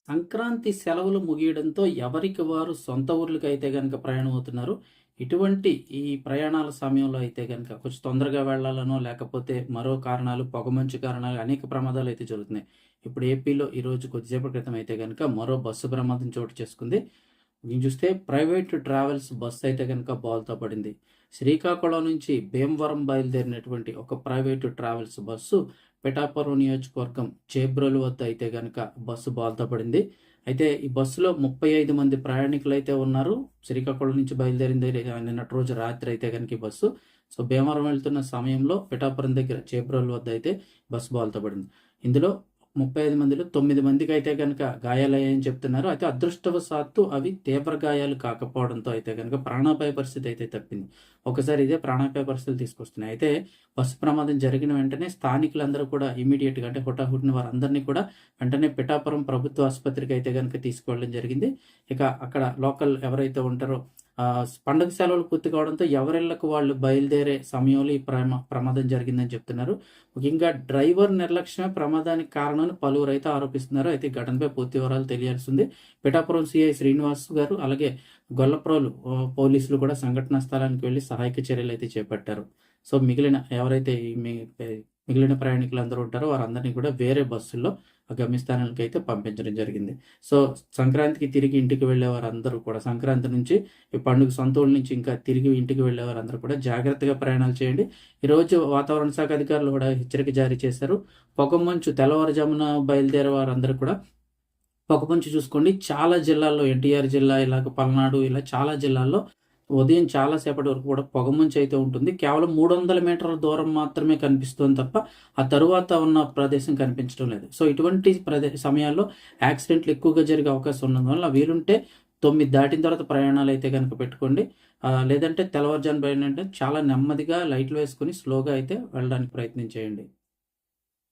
సంక్రాంతి సెలవులు ముగియడంతో ఎవరికి వారు సొంత ఊర్లకైతే గనక ప్రయాణం అవుతున్నారు. ఇటువంటి ఈ ప్రయాణాల సమయంలో అయితే గనక కొంచెం తొందరగా వెళ్ళాలనో, లేకపోతే మరో కారణాలు, పొగమంచు కారణాలు అనేక ప్రమాదాలైతే జరుగుతున్నాయి. ఇప్పుడు ఏపీలో ఈరోజు కొద్దిసేపటి క్రితం అయితే గనక మరో బస్సు ప్రమాదం చోటు చేసుకుంది. దీన్ని చూస్తే ప్రైవేట్ ట్రావెల్స్ బస్సు అయితే గనక బోల్తా పడింది. శ్రీకాకుళం నుంచి భీమవరం బయలుదేరినటువంటి ఒక ప్రైవేటు ట్రావెల్స్ బస్సు పిఠాపురం నియోజకవర్గం చేబ్రోలు వద్ద అయితే గనక బస్సు బోల్తా పడింది. అయితే ఈ బస్సులో 35 మంది ప్రయాణికులైతే ఉన్నారు. శ్రీకాకుళం నుంచి బయలుదేరింది నిన్నటి రోజు రాత్రి అయితే గనక ఈ బస్సు. సో భీమవరం వెళ్తున్న సమయంలో పిఠాపురం దగ్గర చేబ్రోలు వద్ద అయితే బస్సు బోల్తా పడింది. ఇందులో 35 మందిలో 9 మందికి అయితే కనుక గాయాలయ్యాయని చెప్తున్నారు. అయితే అదృష్టవశాత్తు అవి తీవ్ర గాయాలు కాకపోవడంతో అయితే కనుక ప్రాణాపాయ పరిస్థితి అయితే తప్పింది. ఒకసారి ఇదే ప్రాణాపాయ పరిస్థితులు తీసుకొస్తున్నాయి. అయితే బస్సు ప్రమాదం జరిగిన వెంటనే స్థానికులందరూ కూడా ఇమీడియట్గా అంటే హుటాహుటిన వారందరినీ కూడా వెంటనే పిఠాపురం ప్రభుత్వ ఆసుపత్రికి అయితే కనుక తీసుకువెళ్ళడం జరిగింది. ఇక అక్కడ లోకల్ ఎవరైతే ఉంటారో పండుగ సెలవులు పూర్తి కావడంతో ఎవరిళ్లకు వాళ్ళు బయలుదేరే సమయంలో ఈ ప్రమాదం జరిగిందని చెప్తున్నారు. ముఖ్యంగా డ్రైవర్ నిర్లక్ష్యమే ప్రమాదానికి కారణమని పలువురు అయితే ఆరోపిస్తున్నారు. అయితే ఘటనపై పూర్తి వివరాలు తెలియాల్సింది. పిఠాపురం సిఐ శ్రీనివాస్ గారు అలాగే గొల్లప్రోలు పోలీసులు కూడా సంఘటనా స్థలానికి వెళ్లి సహాయక చర్యలు అయితే చేపట్టారు. సో మిగిలిన ఎవరైతే మిగిలిన ప్రయాణికులు అందరూ ఉంటారో వారందరినీ కూడా వేరే బస్సుల్లో గమ్యస్థానాలకు అయితే పంపించడం జరిగింది. సో సంక్రాంతికి తిరిగి ఇంటికి వెళ్ళే వారందరూ కూడా సంక్రాంతి నుంచి ఈ పండుగ సొంత ఊళ్ళ నుంచి ఇంకా తిరిగి ఇంటికి వెళ్ళే వారందరూ కూడా జాగ్రత్తగా ప్రయాణాలు చేయండి. ఈరోజు వాతావరణ శాఖ అధికారులు కూడా హెచ్చరిక జారీ చేశారు. పొగమంచు తెల్లవారుజామున బయలుదేరే వారందరూ కూడా పొగమంచు చూసుకోండి. చాలా జిల్లాల్లో ఎన్టీఆర్ జిల్లా ఇలాగ పల్నాడు ఇలా చాలా జిల్లాల్లో ఉదయం చాలా సేపటి వరకు కూడా పొగమంచు అయితే ఉంటుంది. కేవలం 300 మీటర్ల దూరం మాత్రమే కనిపిస్తుంది తప్ప ఆ తరువాత ఉన్న ప్రదేశం కనిపించడం లేదు. సో ఇటువంటి సమయాల్లో యాక్సిడెంట్లు ఎక్కువగా జరిగే అవకాశం ఉన్నందువల్ల వీలుంటే 9 దాటిన తర్వాత ప్రయాణాలు అయితే కనుక పెట్టుకోండి. లేదంటే తెల్లవారుజాము బయలుదేరంటే చాలా నెమ్మదిగా లైట్లు వేసుకుని స్లోగా అయితే వెళ్ళడానికి ప్రయత్నం చేయండి.